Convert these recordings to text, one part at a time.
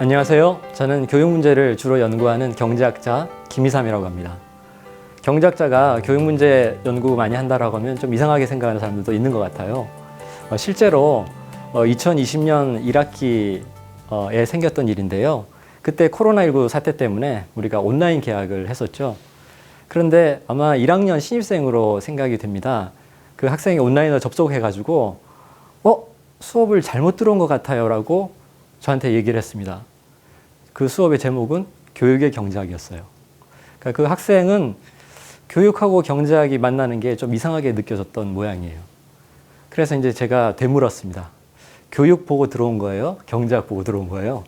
안녕하세요. 저는 교육 문제를 주로 연구하는 경제학자 김희삼이라고 합니다. 경제학자가 교육 문제 연구 많이 한다라고 하면 좀 이상하게 생각하는 사람들도 있는 것 같아요. 실제로 2020년 1학기에 생겼던 일인데요. 그때 코로나19 사태 때문에 우리가 온라인 개학을 했었죠. 그런데 아마 1학년 신입생으로 생각이 됩니다. 그 학생이 온라인으로 접속해가지고 수업을 잘못 들어온 것 같아요 라고 저한테 얘기를 했습니다. 그 수업의 제목은 교육의 경제학이었어요. 그러니까 그 학생은 교육하고 경제학이 만나는 게 좀 이상하게 느껴졌던 모양이에요. 그래서 이제 제가 되물었습니다. 교육 보고 들어온 거예요? 경제학 보고 들어온 거예요?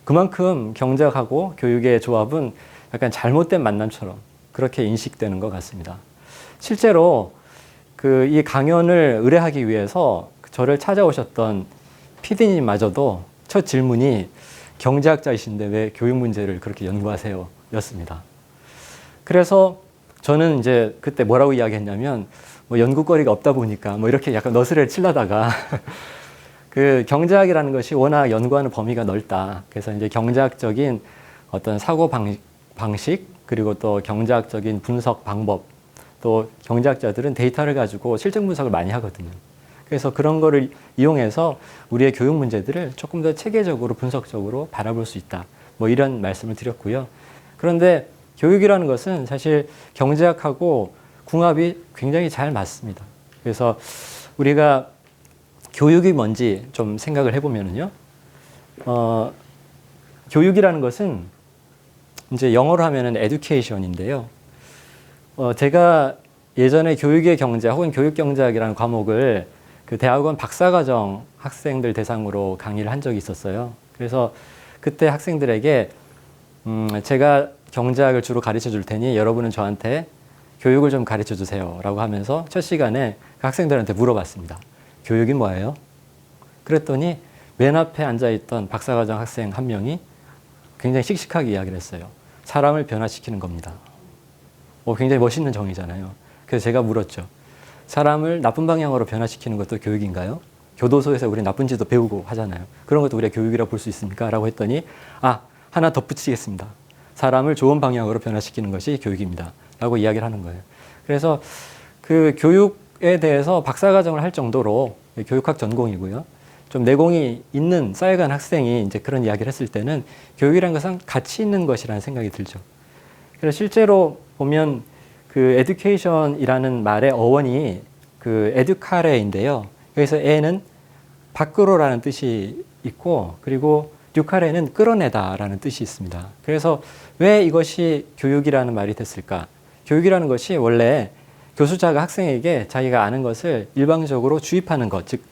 그만큼 경제학하고 교육의 조합은 약간 잘못된 만남처럼 그렇게 인식되는 것 같습니다. 실제로 이 강연을 의뢰하기 위해서 저를 찾아오셨던 PD님마저도 첫 질문이 경제학자이신데 왜 교육 문제를 그렇게 연구하세요? 였습니다. 그래서 저는 이제 그때 뭐라고 이야기했냐면 연구거리가 없다 보니까 이렇게 약간 너스레를 치려다가 그 경제학이라는 것이 워낙 연구하는 범위가 넓다. 그래서 이제 경제학적인 어떤 사고 방식 그리고 또 경제학적인 분석 방법 또 경제학자들은 데이터를 가지고 실증 분석을 많이 하거든요. 그래서 그런 거를 이용해서 우리의 교육 문제들을 조금 더 체계적으로 분석적으로 바라볼 수 있다. 이런 말씀을 드렸고요. 그런데 교육이라는 것은 사실 경제학하고 궁합이 굉장히 잘 맞습니다. 그래서 우리가 교육이 뭔지 좀 생각을 해보면요. 교육이라는 것은 이제 영어로 하면은 education인데요. 제가 예전에 교육의 경제 혹은 교육경제학이라는 과목을 그 대학원 박사과정 학생들 대상으로 강의를 한 적이 있었어요. 그래서 그때 학생들에게 제가 경제학을 주로 가르쳐 줄 테니 여러분은 저한테 교육을 좀 가르쳐 주세요 라고 하면서 첫 시간에 그 학생들한테 물어봤습니다. 교육이 뭐예요? 그랬더니 맨 앞에 앉아있던 박사과정 학생 한 명이 굉장히 씩씩하게 이야기를 했어요. 사람을 변화시키는 겁니다. 굉장히 멋있는 정의잖아요. 그래서 제가 물었죠. 사람을 나쁜 방향으로 변화시키는 것도 교육인가요? 교도소에서 우리 나쁜 짓도 배우고 하잖아요. 그런 것도 우리가 교육이라고 볼 수 있습니까? 라고 했더니 하나 덧붙이겠습니다. 사람을 좋은 방향으로 변화시키는 것이 교육입니다. 라고 이야기를 하는 거예요. 그래서 그 교육에 대해서 박사과정을 할 정도로 교육학 전공이고요. 좀 내공이 있는 쌓여간 학생이 이제 그런 이야기를 했을 때는 교육이라는 것은 가치 있는 것이라는 생각이 들죠. 그래서 실제로 보면 그 education이라는 말의 어원이 그 educare인데요. 여기서 e는 밖으로라는 뜻이 있고 그리고 ducare는 끌어내다라는 뜻이 있습니다. 그래서 왜 이것이 교육이라는 말이 됐을까? 교육이라는 것이 원래 교수자가 학생에게 자기가 아는 것을 일방적으로 주입하는 것, 즉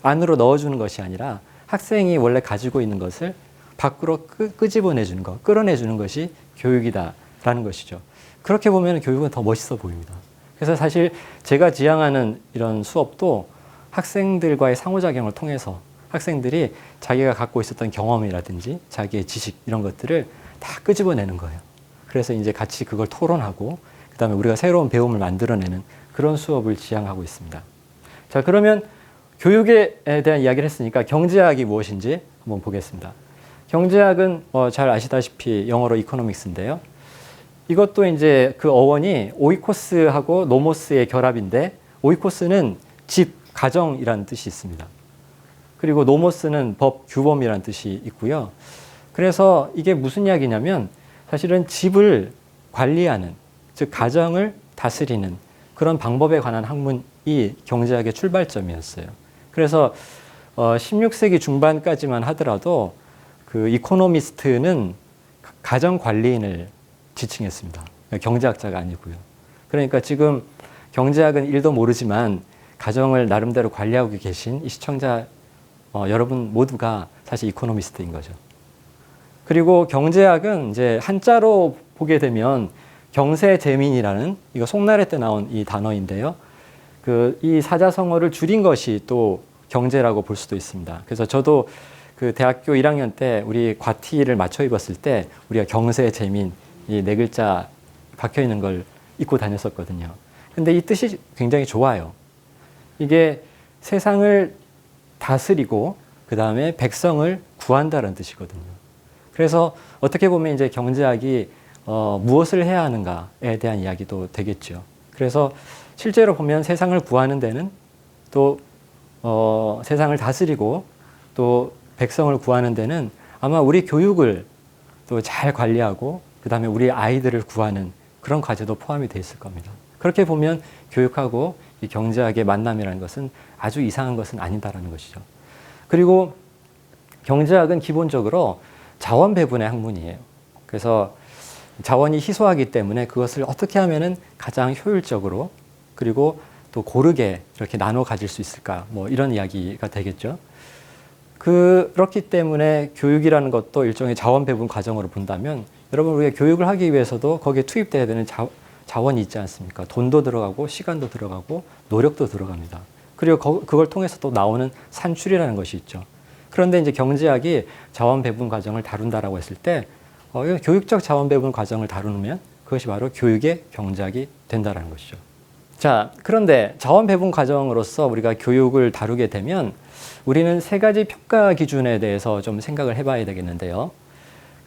안으로 넣어주는 것이 아니라 학생이 원래 가지고 있는 것을 밖으로 끄집어내주는 것, 끌어내주는 것이 교육이다라는 것이죠. 그렇게 보면 교육은 더 멋있어 보입니다. 그래서 사실 제가 지향하는 이런 수업도 학생들과의 상호작용을 통해서 학생들이 자기가 갖고 있었던 경험이라든지 자기의 지식 이런 것들을 다 끄집어내는 거예요. 그래서 이제 같이 그걸 토론하고 그다음에 우리가 새로운 배움을 만들어내는 그런 수업을 지향하고 있습니다. 자, 그러면 교육에 대한 이야기를 했으니까 경제학이 무엇인지 한번 보겠습니다. 경제학은 잘 아시다시피 영어로 이코노믹스인데요. 이것도 이제 그 어원이 오이코스하고 노모스의 결합인데 오이코스는 집, 가정이라는 뜻이 있습니다. 그리고 노모스는 법, 규범이라는 뜻이 있고요. 그래서 이게 무슨 이야기냐면 사실은 집을 관리하는, 즉 가정을 다스리는 그런 방법에 관한 학문이 경제학의 출발점이었어요. 그래서 16세기 중반까지만 하더라도 그 이코노미스트는 가정 관리인을 지칭했습니다. 경제학자가 아니고요. 그러니까 지금 경제학은 일도 모르지만 가정을 나름대로 관리하고 계신 이 시청자 여러분 모두가 사실 이코노미스트인 거죠. 그리고 경제학은 이제 한자로 보게 되면 경세재민이라는 이거 송나라 때 나온 이 단어인데요. 이 사자성어를 줄인 것이 또 경제라고 볼 수도 있습니다. 그래서 저도 그 대학교 1학년 때 우리 과티를 맞춰 입었을 때 우리가 경세재민 이 네 글자 박혀 있는 걸 입고 다녔었거든요. 근데 이 뜻이 굉장히 좋아요. 이게 세상을 다스리고 그 다음에 백성을 구한다는 뜻이거든요. 그래서 어떻게 보면 이제 경제학이 무엇을 해야 하는가에 대한 이야기도 되겠죠. 그래서 실제로 보면 세상을 구하는 데는 또 세상을 다스리고 또 백성을 구하는 데는 아마 우리 교육을 또 잘 관리하고 그 다음에 우리 아이들을 구하는 그런 과제도 포함이 돼 있을 겁니다. 그렇게 보면 교육하고 이 경제학의 만남이라는 것은 아주 이상한 것은 아니다라는 것이죠. 그리고 경제학은 기본적으로 자원 배분의 학문이에요. 그래서 자원이 희소하기 때문에 그것을 어떻게 하면은 가장 효율적으로 그리고 또 고르게 이렇게 나눠 가질 수 있을까 뭐 이런 이야기가 되겠죠. 그렇기 때문에 교육이라는 것도 일종의 자원 배분 과정으로 본다면 여러분 우리가 교육을 하기 위해서도 거기에 투입돼야 되는 자원이 있지 않습니까? 돈도 들어가고 시간도 들어가고 노력도 들어갑니다. 그리고 그걸 통해서 또 나오는 산출이라는 것이 있죠. 그런데 이제 경제학이 자원 배분 과정을 다룬다라고 했을 때 교육적 자원 배분 과정을 다루면 그것이 바로 교육의 경제학이 된다라는 것이죠. 자, 그런데 자원 배분 과정으로서 우리가 교육을 다루게 되면 우리는 세 가지 평가 기준에 대해서 좀 생각을 해봐야 되겠는데요.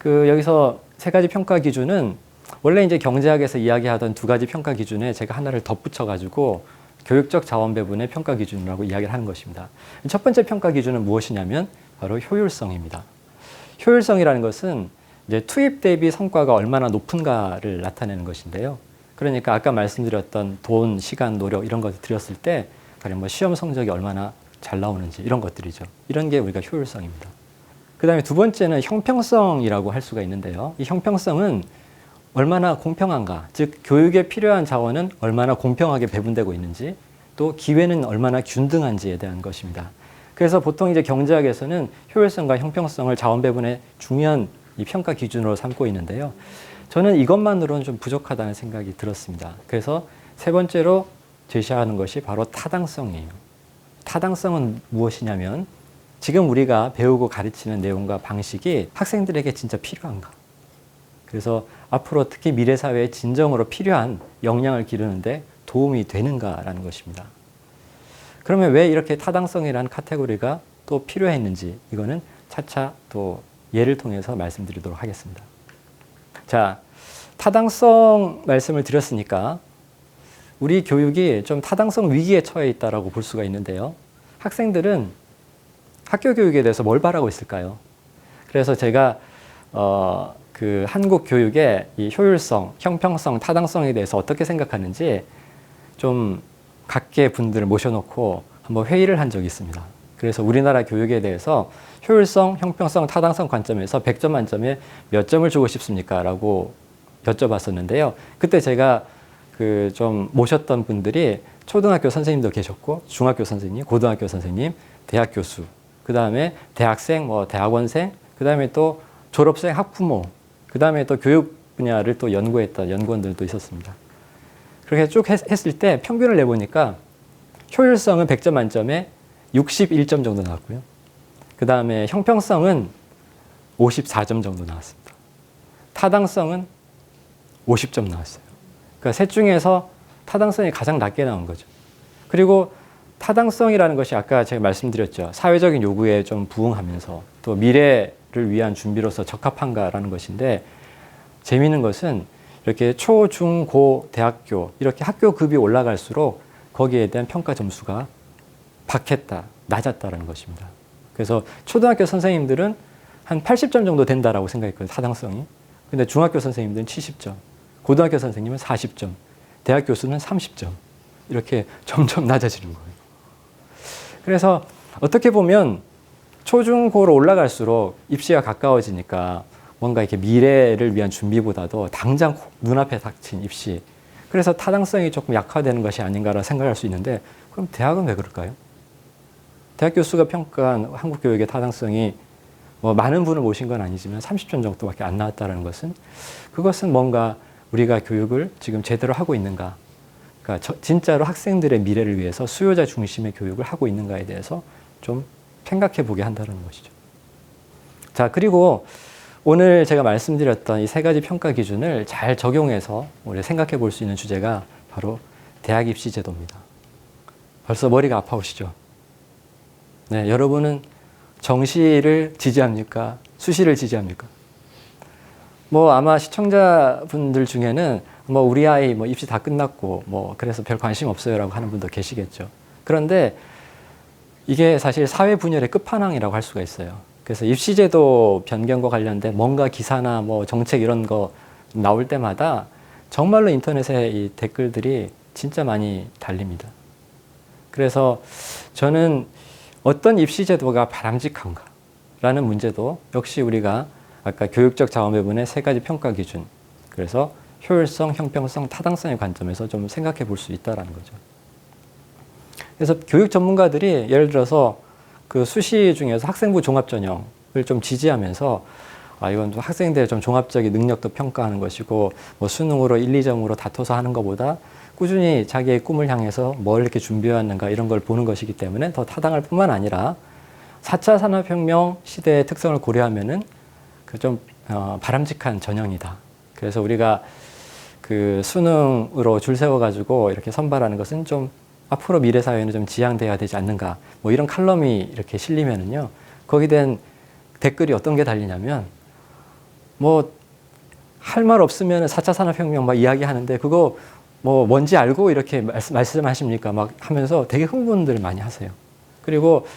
여기서 세 가지 평가 기준은 원래 이제 경제학에서 이야기하던 두 가지 평가 기준에 제가 하나를 덧붙여가지고 교육적 자원 배분의 평가 기준이라고 이야기를 하는 것입니다. 첫 번째 평가 기준은 무엇이냐면 바로 효율성입니다. 효율성이라는 것은 이제 투입 대비 성과가 얼마나 높은가를 나타내는 것인데요. 그러니까 아까 말씀드렸던 돈, 시간, 노력 이런 것을 드렸을 때 가령 뭐 시험 성적이 얼마나 잘 나오는지 이런 것들이죠. 이런 게 우리가 효율성입니다. 그 다음에 두 번째는 형평성이라고 할 수가 있는데요. 이 형평성은 얼마나 공평한가, 즉 교육에 필요한 자원은 얼마나 공평하게 배분되고 있는지 또 기회는 얼마나 균등한지에 대한 것입니다. 그래서 보통 이제 경제학에서는 효율성과 형평성을 자원 배분의 중요한 이 평가 기준으로 삼고 있는데요. 저는 이것만으로는 좀 부족하다는 생각이 들었습니다. 그래서 세 번째로 제시하는 것이 바로 타당성이에요. 타당성은 무엇이냐면 지금 우리가 배우고 가르치는 내용과 방식이 학생들에게 진짜 필요한가? 그래서 앞으로 특히 미래 사회에 진정으로 필요한 역량을 기르는데 도움이 되는가라는 것입니다. 그러면 왜 이렇게 타당성이라는 카테고리가 또 필요했는지 이거는 차차 또 예를 통해서 말씀드리도록 하겠습니다. 자, 타당성 말씀을 드렸으니까 우리 교육이 좀 타당성 위기에 처해 있다고 볼 수가 있는데요. 학생들은 학교 교육에 대해서 뭘 바라고 있을까요? 그래서 제가 한국 교육의 이 효율성, 형평성, 타당성에 대해서 어떻게 생각하는지 좀 각계 분들을 모셔놓고 한번 회의를 한 적이 있습니다. 그래서 우리나라 교육에 대해서 효율성, 형평성, 타당성 관점에서 100점 만점에 몇 점을 주고 싶습니까? 라고 여쭤봤었는데요. 그때 제가 좀 모셨던 분들이 초등학교 선생님도 계셨고, 중학교 선생님, 고등학교 선생님, 대학 교수, 그 다음에 대학생, 대학원생, 그 다음에 또 졸업생, 학부모, 그 다음에 또 교육 분야를 또 연구했던 연구원들도 있었습니다. 그렇게 쭉 했을 때 평균을 내보니까 효율성은 100점 만점에 61점 정도 나왔고요. 그 다음에 형평성은 54점 정도 나왔습니다. 타당성은 50점 나왔어요. 그러니까 셋 중에서 타당성이 가장 낮게 나온 거죠. 그리고 타당성이라는 것이 아까 제가 말씀드렸죠. 사회적인 요구에 좀 부응하면서 또 미래를 위한 준비로서 적합한가라는 것인데 재미있는 것은 이렇게 초, 중, 고, 대학교 이렇게 학교 급이 올라갈수록 거기에 대한 평가 점수가 박했다, 낮았다라는 것입니다. 그래서 초등학교 선생님들은 한 80점 정도 된다라고 생각했거든요. 타당성이. 근데 중학교 선생님들은 70점, 고등학교 선생님은 40점, 대학 교수는 30점. 이렇게 점점 낮아지는 거예요. 그래서 어떻게 보면 초중고로 올라갈수록 입시가 가까워지니까 뭔가 이렇게 미래를 위한 준비보다도 당장 눈앞에 닥친 입시. 그래서 타당성이 조금 약화되는 것이 아닌가라 생각할 수 있는데 그럼 대학은 왜 그럴까요? 대학 교수가 평가한 한국 교육의 타당성이 뭐 많은 분을 모신 건 아니지만 30জন 정도밖에 안 나왔다는 것은 그것은 뭔가 우리가 교육을 지금 제대로 하고 있는가, 그러니까 진짜로 학생들의 미래를 위해서 수요자 중심의 교육을 하고 있는가에 대해서 좀 생각해 보게 한다는 것이죠. 자, 그리고 오늘 제가 말씀드렸던 이 세 가지 평가 기준을 잘 적용해서 우리 생각해 볼 수 있는 주제가 바로 대학 입시 제도입니다. 벌써 머리가 아파오시죠? 네, 여러분은 정시를 지지합니까? 수시를 지지합니까? 뭐 아마 시청자분들 중에는 뭐 우리 아이 뭐 입시 다 끝났고 뭐 그래서 별 관심 없어요라고 하는 분도 계시겠죠. 그런데 이게 사실 사회 분열의 끝판왕이라고 할 수가 있어요. 그래서 입시제도 변경과 관련된 뭔가 기사나 뭐 정책 이런 거 나올 때마다 정말로 인터넷에 이 댓글들이 진짜 많이 달립니다. 그래서 저는 어떤 입시제도가 바람직한가라는 문제도 역시 우리가 아까 교육적 자원 배분의 세 가지 평가 기준, 그래서 효율성, 형평성, 타당성의 관점에서 좀 생각해 볼 수 있다는 거죠. 그래서 교육 전문가들이 예를 들어서 그 수시 중에서 학생부 종합전형을 좀 지지하면서 이건 학생들의 좀 종합적인 능력도 평가하는 것이고 뭐 수능으로 1, 2점으로 다퉈서 하는 것보다 꾸준히 자기의 꿈을 향해서 뭘 이렇게 준비해왔는가 이런 걸 보는 것이기 때문에 더 타당할 뿐만 아니라 4차 산업혁명 시대의 특성을 고려하면은 그 좀 바람직한 전형이다. 그래서 우리가 그 수능으로 줄 세워가지고 이렇게 선발하는 것은 좀 앞으로 미래 사회는 좀 지양돼야 되지 않는가. 뭐 이런 칼럼이 이렇게 실리면은요. 거기에 대한 댓글이 어떤 게 달리냐면 뭐 할 말 없으면 4차 산업혁명 막 이야기하는데 그거 뭐 뭔지 알고 이렇게 말씀하십니까? 막 하면서 되게 흥분들을 많이 하세요. 그리고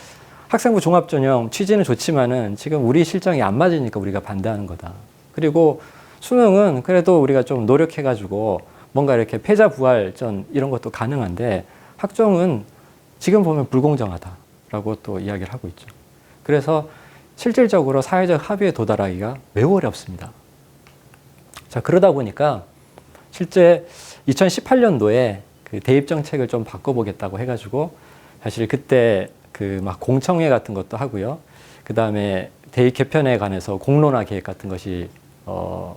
학생부 종합전형 취지는 좋지만은 지금 우리 실정이 안 맞으니까 우리가 반대하는 거다. 그리고 수능은 그래도 우리가 좀 노력해가지고 뭔가 이렇게 패자부활전 이런 것도 가능한데 학종은 지금 보면 불공정하다라고 또 이야기를 하고 있죠. 그래서 실질적으로 사회적 합의에 도달하기가 매우 어렵습니다. 자, 그러다 보니까 실제 2018년도에 그 대입 정책을 좀 바꿔보겠다고 해가지고 사실 그때 그 막 공청회 같은 것도 하고요. 그 다음에 대입 개편에 관해서 공론화 계획 같은 것이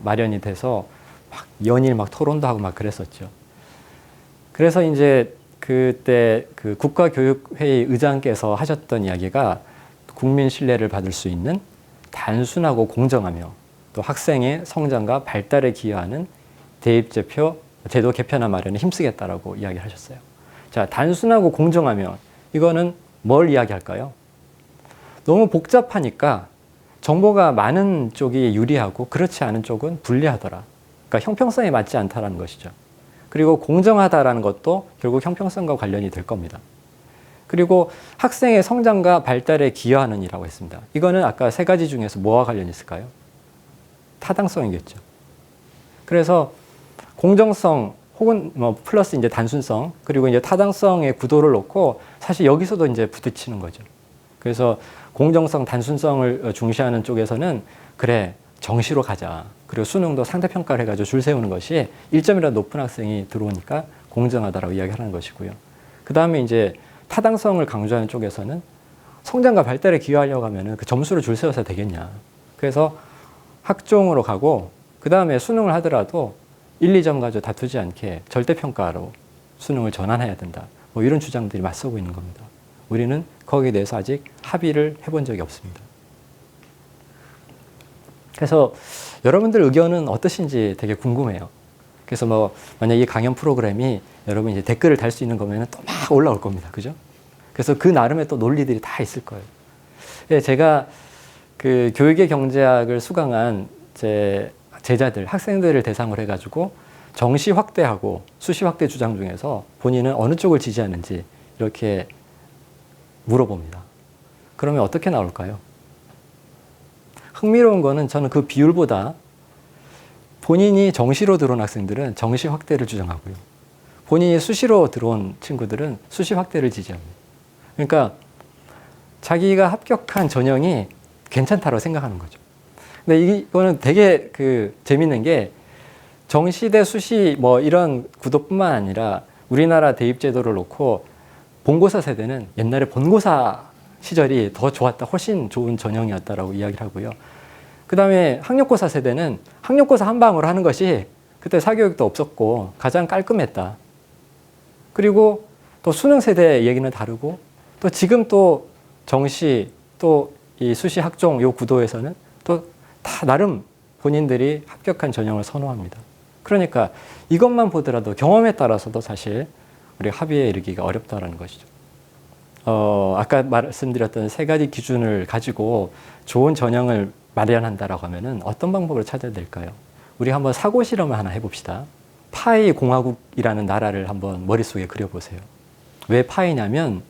마련이 돼서 막 연일 막 토론도 하고 막 그랬었죠. 그래서 이제 그때 그 국가교육회의 의장께서 하셨던 이야기가 국민 신뢰를 받을 수 있는 단순하고 공정하며 또 학생의 성장과 발달에 기여하는 대입제표 제도 개편화 마련에 힘쓰겠다라고 이야기를 하셨어요. 자, 단순하고 공정하면 이거는 뭘 이야기할까요? 너무 복잡하니까 정보가 많은 쪽이 유리하고 그렇지 않은 쪽은 불리하더라. 그러니까 형평성에 맞지 않다라는 것이죠. 그리고 공정하다라는 것도 결국 형평성과 관련이 될 겁니다. 그리고 학생의 성장과 발달에 기여하는 이라고 했습니다. 이거는 아까 세 가지 중에서 뭐와 관련이 있을까요? 타당성이겠죠. 그래서 공정성 혹은 뭐 플러스 이제 단순성 그리고 이제 타당성의 구도를 놓고 사실 여기서도 이제 부딪히는 거죠. 그래서 공정성, 단순성을 중시하는 쪽에서는 그래 정시로 가자. 그리고 수능도 상대평가를 해가지고 줄 세우는 것이 1점이라도 높은 학생이 들어오니까 공정하다라고 이야기하는 것이고요. 그 다음에 이제 타당성을 강조하는 쪽에서는 성장과 발달에 기여하려고 하면은 그 점수를 줄 세워서 되겠냐. 그래서 학종으로 가고 그 다음에 수능을 하더라도 1, 2점 가지고 다투지 않게 절대평가로 수능을 전환해야 된다. 뭐 이런 주장들이 맞서고 있는 겁니다. 우리는 거기에 대해서 아직 합의를 해본 적이 없습니다. 그래서 여러분들 의견은 어떠신지 되게 궁금해요. 그래서 뭐 만약 이 강연 프로그램이 여러분 이제 댓글을 달 수 있는 거면 또 막 올라올 겁니다. 그죠? 그래서 그 나름의 또 논리들이 다 있을 거예요. 제가 그 교육의 경제학을 수강한 제 제자들, 학생들을 대상으로 해가지고 정시 확대하고 수시 확대 주장 중에서 본인은 어느 쪽을 지지하는지 이렇게 물어봅니다. 그러면 어떻게 나올까요? 흥미로운 거는 저는 그 비율보다 본인이 정시로 들어온 학생들은 정시 확대를 주장하고요. 본인이 수시로 들어온 친구들은 수시 확대를 지지합니다. 그러니까 자기가 합격한 전형이 괜찮다고 생각하는 거죠. 근데 이거는 되게 그 재밌는 게 정시 대 수시 뭐 이런 구도뿐만 아니라 우리나라 대입제도를 놓고 본고사 세대는 옛날에 본고사 시절이 더 좋았다, 훨씬 좋은 전형이었다라고 이야기를 하고요. 그 다음에 학력고사 세대는 학력고사 한 방으로 하는 것이 그때 사교육도 없었고 가장 깔끔했다. 그리고 또 수능 세대 얘기는 다르고 또 지금 또 정시 또 이 수시 학종 요 구도에서는 또 다 나름 본인들이 합격한 전형을 선호합니다. 그러니까 이것만 보더라도 경험에 따라서도 사실 우리 합의에 이르기가 어렵다라는 것이죠. 아까 말씀드렸던 세 가지 기준을 가지고 좋은 전형을 마련한다라고 하면은 어떤 방법을 찾아야 될까요? 우리 한번 사고 실험을 하나 해봅시다. 파이 공화국이라는 나라를 한번 머릿속에 그려보세요. 왜 파이냐면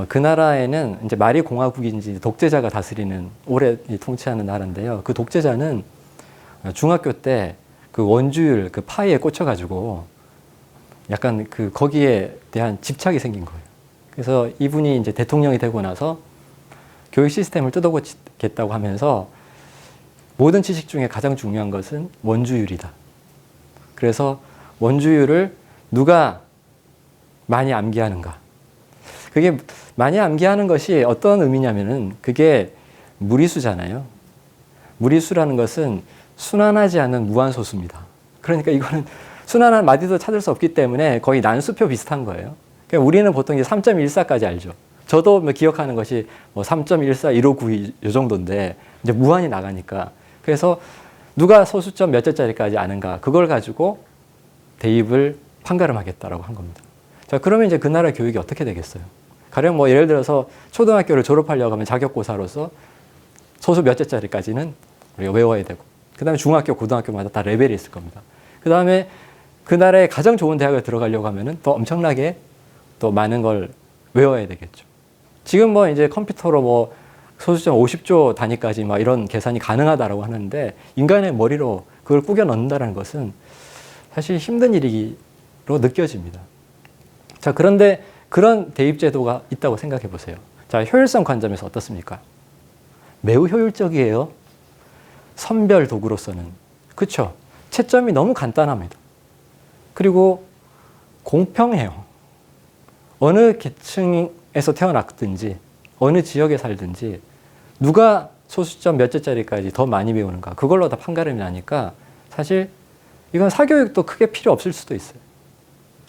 그 나라에는 이제 말이 공화국인지 독재자가 다스리는 오래 통치하는 나라인데요. 그 독재자는 중학교 때 그 원주율 그 파이에 꽂혀가지고 약간 그 거기에 대한 집착이 생긴 거예요. 그래서 이분이 이제 대통령이 되고 나서 교육 시스템을 뜯어고치겠다고 하면서 모든 지식 중에 가장 중요한 것은 원주율이다. 그래서 원주율을 누가 많이 암기하는가. 그게 많이 암기하는 것이 어떤 의미냐면은 그게 무리수잖아요. 무리수라는 것은 순환하지 않는 무한소수입니다. 그러니까 이거는 순환한 마디도 찾을 수 없기 때문에 거의 난수표 비슷한 거예요. 그러니까 우리는 보통 이제 3.14까지 알죠. 저도 뭐 기억하는 것이 뭐 3.14, 1592 이 정도인데 이제 무한히 나가니까. 그래서 누가 소수점 몇 자짜리까지 아는가 그걸 가지고 대입을 판가름하겠다라고 한 겁니다. 자, 그러면 이제 그 나라 교육이 어떻게 되겠어요? 가령 뭐 예를 들어서 초등학교를 졸업하려고 하면 자격고사로서 소수 몇 자짜리까지는 우리가 외워야 되고 그 다음에 중학교, 고등학교마다 다 레벨이 있을 겁니다. 그 다음에 그 나라의 가장 좋은 대학을 들어가려고 하면은 또 엄청나게 또 많은 걸 외워야 되겠죠. 지금 뭐 이제 컴퓨터로 뭐 소수점 50조 단위까지 막 이런 계산이 가능하다라고 하는데 인간의 머리로 그걸 꾸겨 넣는다는 것은 사실 힘든 일이로 느껴집니다. 자, 그런데 그런 대입제도가 있다고 생각해 보세요. 자, 효율성 관점에서 어떻습니까? 매우 효율적이에요. 선별 도구로서는. 그렇죠? 채점이 너무 간단합니다. 그리고 공평해요. 어느 계층에서 태어났든지 어느 지역에 살든지 누가 소수점 몇 자짜리까지 더 많이 배우는가 그걸로 다 판가름이 나니까 사실 이건 사교육도 크게 필요 없을 수도 있어요.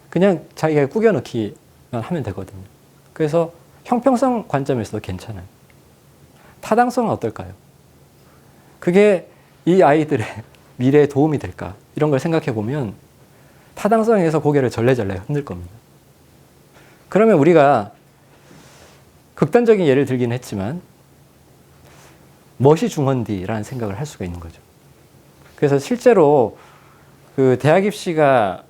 그냥 자기가 꾸겨 넣기만 하면 되거든요. 그래서 형평성 관점에서도 괜찮아요. 타당성은 어떨까요? 그게 이 아이들의 미래에 도움이 될까? 이런 걸 생각해 보면 타당성에서 고개를 절레절레 흔들 겁니다. 그러면 우리가 극단적인 예를 들긴 했지만 멋이 중헌디라는 생각을 할 수가 있는 거죠. 그래서 실제로 그 대학 입시가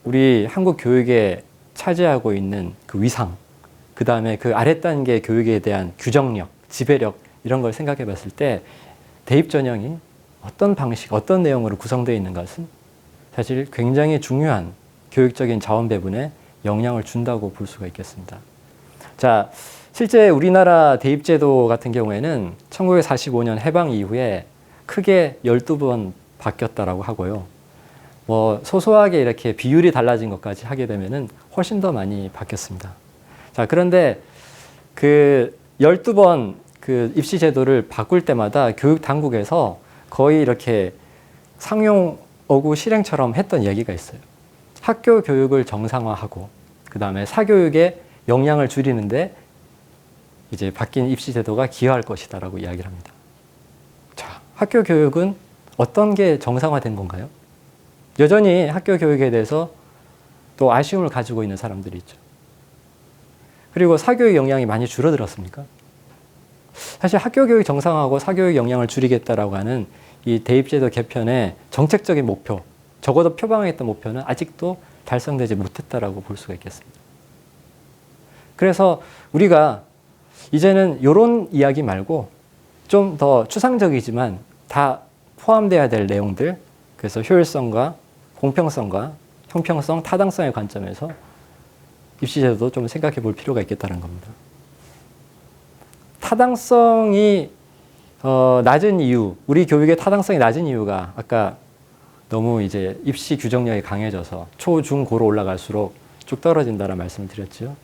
우리 한국 교육에 차지하고 있는 그 위상, 그 다음에 그 아랫단계 교육에 대한 규정력, 지배력 이런 걸 생각해 봤을 때 대입 전형이 어떤 방식, 어떤 내용으로 구성되어 있는 것은 사실 굉장히 중요한 교육적인 자원 배분에 영향을 준다고 볼 수가 있겠습니다. 자, 실제 우리나라 대입제도 같은 경우에는 1945년 해방 이후에 크게 12번 바뀌었다라고 하고요. 뭐 소소하게 이렇게 비율이 달라진 것까지 하게 되면은 훨씬 더 많이 바뀌었습니다. 자, 그런데 그 12번 그 입시 제도를 바꿀 때마다 교육 당국에서 거의 이렇게 상용어구 실행처럼 했던 얘기가 있어요. 학교 교육을 정상화하고 그 다음에 사교육의 역량을 줄이는데 이제 바뀐 입시 제도가 기여할 것이다라고 이야기를 합니다. 자, 학교 교육은 어떤 게 정상화된 건가요? 여전히 학교 교육에 대해서 또 아쉬움을 가지고 있는 사람들이 있죠. 그리고 사교육 역량이 많이 줄어들었습니까? 사실 학교 교육 정상화하고 사교육 역량을 줄이겠다라고 하는 이 대입제도 개편의 정책적인 목표, 적어도 표방했던 목표는 아직도 달성되지 못했다라고 볼 수가 있겠습니다. 그래서 우리가 이제는 이런 이야기 말고 좀 더 추상적이지만 다 포함돼야 될 내용들, 그래서 효율성과 공평성과 형평성, 타당성의 관점에서 입시제도도 좀 생각해 볼 필요가 있겠다는 겁니다. 타당성이 낮은 이유, 우리 교육의 타당성이 낮은 이유가 아까 너무 이제 입시 규정력이 강해져서 초, 중, 고로 올라갈수록 쭉 떨어진다는 말씀을 드렸죠.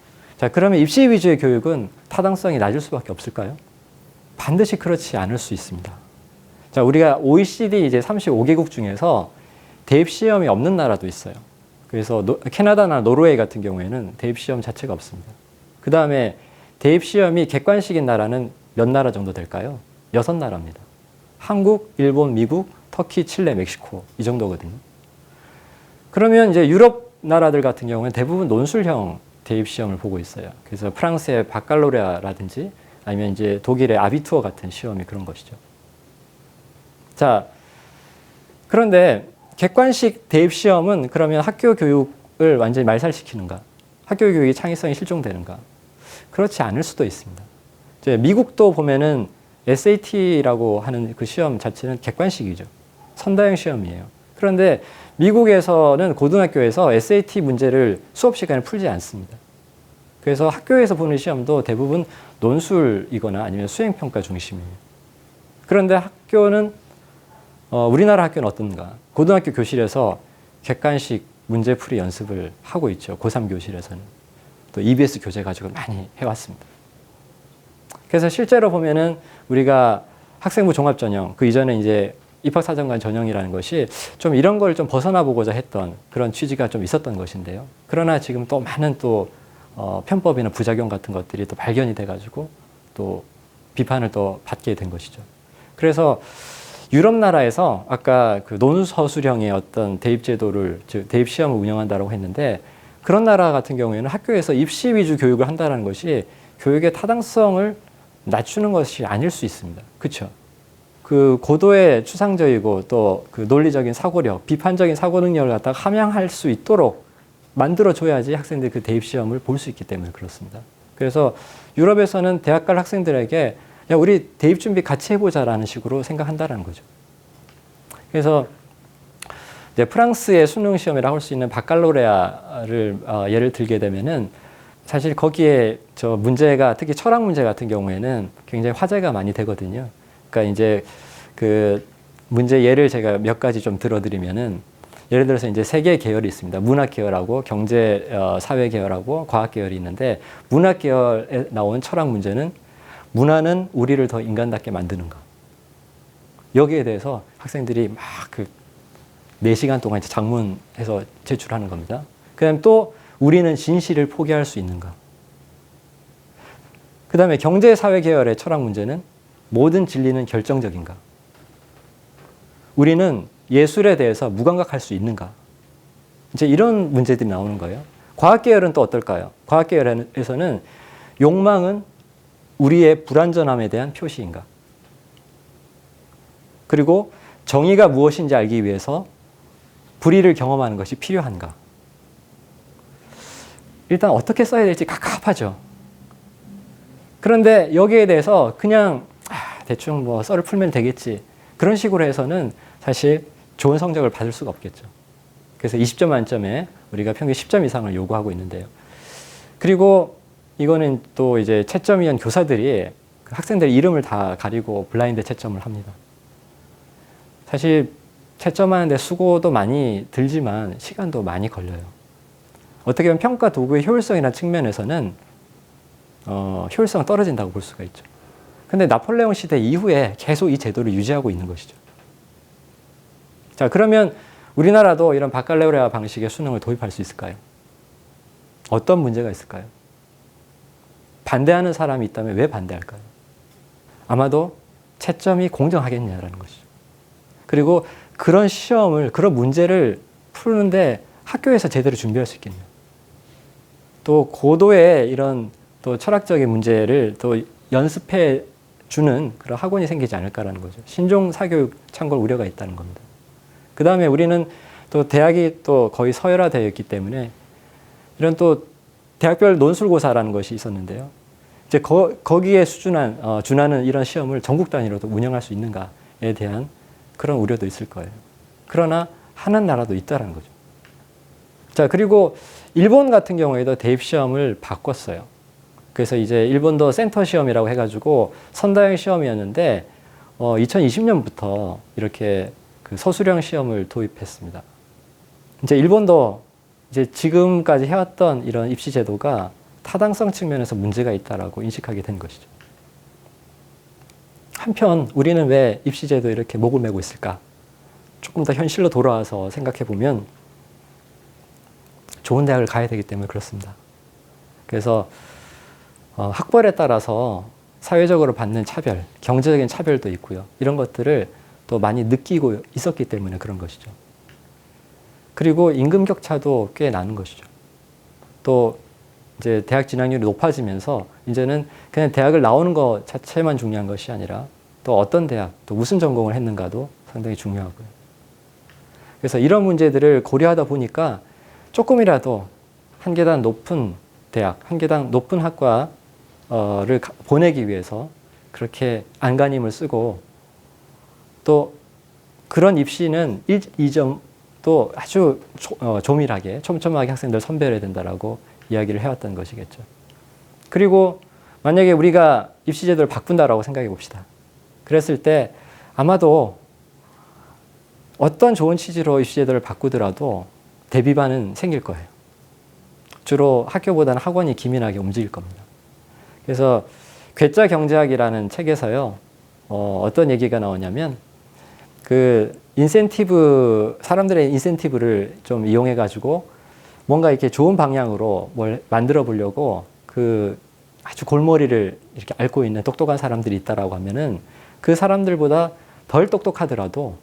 자, 그러면 입시 위주의 교육은 타당성이 낮을 수밖에 없을까요? 반드시 그렇지 않을 수 있습니다. 자, 우리가 OECD 이제 35개국 중에서 대입 시험이 없는 나라도 있어요. 그래서 캐나다나 노르웨이 같은 경우에는 대입 시험 자체가 없습니다. 그 다음에 대입 시험이 객관식인 나라는 몇 나라 정도 될까요? 6나라입니다. 한국, 일본, 미국, 터키, 칠레, 멕시코 이 정도거든요. 그러면 이제 유럽 나라들 같은 경우는 대부분 논술형 대입 시험을 보고 있어요. 그래서 프랑스의 바칼로레아라든지 아니면 이제 독일의 아비투어 같은 시험이 그런 것이죠. 자, 그런데 객관식 대입 시험은 그러면 학교 교육을 완전히 말살시키는가? 학교 교육의 창의성이 실종되는가? 그렇지 않을 수도 있습니다. 이제 미국도 보면은 SAT라고 하는 그 시험 자체는 객관식이죠. 선다형 시험이에요. 그런데 미국에서는 고등학교에서 SAT 문제를 수업 시간에 풀지 않습니다. 그래서 학교에서 보는 시험도 대부분 논술이거나 아니면 수행평가 중심이에요. 그런데 학교는 우리나라 학교는 어떤가? 고등학교 교실에서 객관식 문제풀이 연습을 하고 있죠. 고3 교실에서는. 또 EBS 교재 가지고 많이 해왔습니다. 그래서 실제로 보면은 우리가 학생부 종합전형, 그 이전에 이제 입학사정관 전형이라는 것이 좀 이런 걸 좀 벗어나 보고자 했던 그런 취지가 좀 있었던 것인데요. 그러나 지금 또 많은 또 편법이나 부작용 같은 것들이 또 발견이 돼가지고 또 비판을 또 받게 된 것이죠. 그래서 유럽 나라에서 아까 그 논서술형의 어떤 대입 제도를, 즉 대입 시험을 운영한다고 했는데 그런 나라 같은 경우에는 학교에서 입시 위주 교육을 한다는 것이 교육의 타당성을 낮추는 것이 아닐 수 있습니다. 그렇죠? 그 고도의 추상적이고 또 그 논리적인 사고력, 비판적인 사고 능력을 갖다가 함양할 수 있도록 만들어줘야지 학생들이 그 대입 시험을 볼 수 있기 때문에 그렇습니다. 그래서 유럽에서는 대학 갈 학생들에게 야, 우리 대입 준비 같이 해보자라는 식으로 생각한다는 거죠. 그래서 이제 프랑스의 수능 시험이라고 할 수 있는 바칼로레아를 예를 들게 되면은 사실 거기에 저 문제가 특히 철학 문제 같은 경우에는 굉장히 화제가 많이 되거든요. 그러니까 이제 그 문제 예를 제가 몇 가지 좀 들어드리면은 예를 들어서 이제 세 개의 계열이 있습니다. 문학 계열하고 경제 사회 계열하고 과학 계열이 있는데 문학 계열에 나온 철학 문제는 문화는 우리를 더 인간답게 만드는가? 여기에 대해서 학생들이 막 그 4시간 동안 이제 작문해서 제출하는 겁니다. 그다음에 또 우리는 진실을 포기할 수 있는가? 그다음에 경제 사회 계열의 철학 문제는 모든 진리는 결정적인가? 우리는 예술에 대해서 무감각할 수 있는가? 이제 이런 문제들이 나오는 거예요. 과학 계열은 또 어떨까요? 과학 계열에서는 욕망은 우리의 불완전함에 대한 표시인가? 그리고 정의가 무엇인지 알기 위해서 불의를 경험하는 것이 필요한가? 일단 어떻게 써야 될지 갑갑하죠. 그런데 여기에 대해서 그냥 대충 뭐 썰을 풀면 되겠지. 그런 식으로 해서는 사실 좋은 성적을 받을 수가 없겠죠. 그래서 20점 만점에 우리가 평균 10점 이상을 요구하고 있는데요. 그리고 이거는 또 이제 채점위원 교사들이 학생들 이름을 다 가리고 블라인드 채점을 합니다. 사실 채점하는데 수고도 많이 들지만 시간도 많이 걸려요. 어떻게 보면 평가 도구의 효율성이라는 측면에서는 효율성은 떨어진다고 볼 수가 있죠. 근데 나폴레옹 시대 이후에 계속 이 제도를 유지하고 있는 것이죠. 자, 그러면 우리나라도 이런 바칼로레아 방식의 수능을 도입할 수 있을까요? 어떤 문제가 있을까요? 반대하는 사람이 있다면 왜 반대할까요? 아마도 채점이 공정하겠냐라는 것이죠. 그리고 그런 시험을, 그런 문제를 푸는데 학교에서 제대로 준비할 수 있겠냐. 또 고도의 이런 또 철학적인 문제를 또 연습해 주는 그런 학원이 생기지 않을까라는 거죠. 신종 사교육 창궐 우려가 있다는 겁니다. 그 다음에 우리는 또 대학이 또 거의 서열화되어 있기 때문에 이런 또 대학별 논술고사라는 것이 있었는데요. 이제 거기에 준하는 이런 시험을 전국 단위로도 운영할 수 있는가에 대한 그런 우려도 있을 거예요. 그러나 하는 나라도 있다는 거죠. 자, 그리고 일본 같은 경우에도 대입 시험을 바꿨어요. 그래서 이제 일본도 센터 시험이라고 해가지고 선다형 시험이었는데 2020년부터 이렇게 그 서술형 시험을 도입했습니다. 이제 일본도 이제 지금까지 해왔던 이런 입시 제도가 타당성 측면에서 문제가 있다라고 인식하게 된 것이죠. 한편 우리는 왜 입시제도에 이렇게 목을 매고 있을까? 조금 더 현실로 돌아와서 생각해 보면 좋은 대학을 가야 되기 때문에 그렇습니다. 그래서 학벌에 따라서 사회적으로 받는 차별, 경제적인 차별도 있고요. 이런 것들을 또 많이 느끼고 있었기 때문에 그런 것이죠. 그리고 임금 격차도 꽤 나는 것이죠. 또 이제 대학 진학률이 높아지면서 이제는 그냥 대학을 나오는 것 자체만 중요한 것이 아니라 또 어떤 대학, 또 무슨 전공을 했는가도 상당히 중요하고요. 그래서 이런 문제들을 고려하다 보니까 조금이라도 한 계단 높은 대학, 한 계단 높은 학과를 보내기 위해서 그렇게 안간힘을 쓰고 또 그런 입시는 2점도 아주 조밀하게 촘촘하게 학생들 선별해야 된다라고 이야기를 해왔던 것이겠죠. 그리고 만약에 우리가 입시제도를 바꾼다라고 생각해 봅시다. 그랬을 때 아마도 어떤 좋은 취지로 입시제도를 바꾸더라도 대비반은 생길 거예요. 주로 학교보다는 학원이 기민하게 움직일 겁니다. 그래서 괴짜 경제학이라는 책에서요, 어떤 얘기가 나오냐면 그 인센티브, 사람들의 인센티브를 좀 이용해 가지고 뭔가 이렇게 좋은 방향으로 뭘 만들어 보려고 그 아주 골머리를 이렇게 앓고 있는 똑똑한 사람들이 있다라고 하면은 그 사람들보다 덜 똑똑하더라도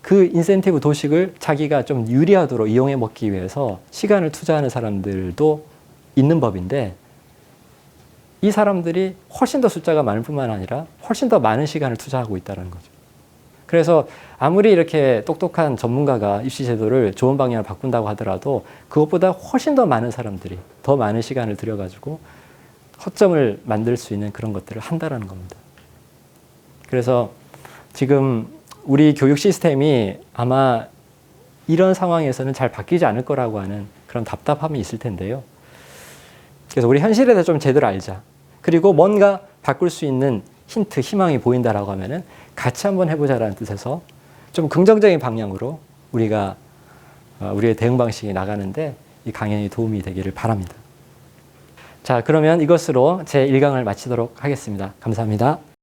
그 인센티브 도식을 자기가 좀 유리하도록 이용해 먹기 위해서 시간을 투자하는 사람들도 있는 법인데 이 사람들이 훨씬 더 숫자가 많을 뿐만 아니라 훨씬 더 많은 시간을 투자하고 있다는 거죠. 그래서 아무리 이렇게 똑똑한 전문가가 입시제도를 좋은 방향으로 바꾼다고 하더라도 그것보다 훨씬 더 많은 사람들이 더 많은 시간을 들여가지고 허점을 만들 수 있는 그런 것들을 한다라는 겁니다. 그래서 지금 우리 교육 시스템이 아마 이런 상황에서는 잘 바뀌지 않을 거라고 하는 그런 답답함이 있을 텐데요. 그래서 우리 현실에 대해서 좀 제대로 알자. 그리고 뭔가 바꿀 수 있는 힌트, 희망이 보인다라고 하면은 같이 한번 해보자라는 뜻에서 좀 긍정적인 방향으로 우리가 우리의 대응 방식이 나가는데 이 강연이 도움이 되기를 바랍니다. 자, 그러면 이것으로 제 1강을 마치도록 하겠습니다. 감사합니다.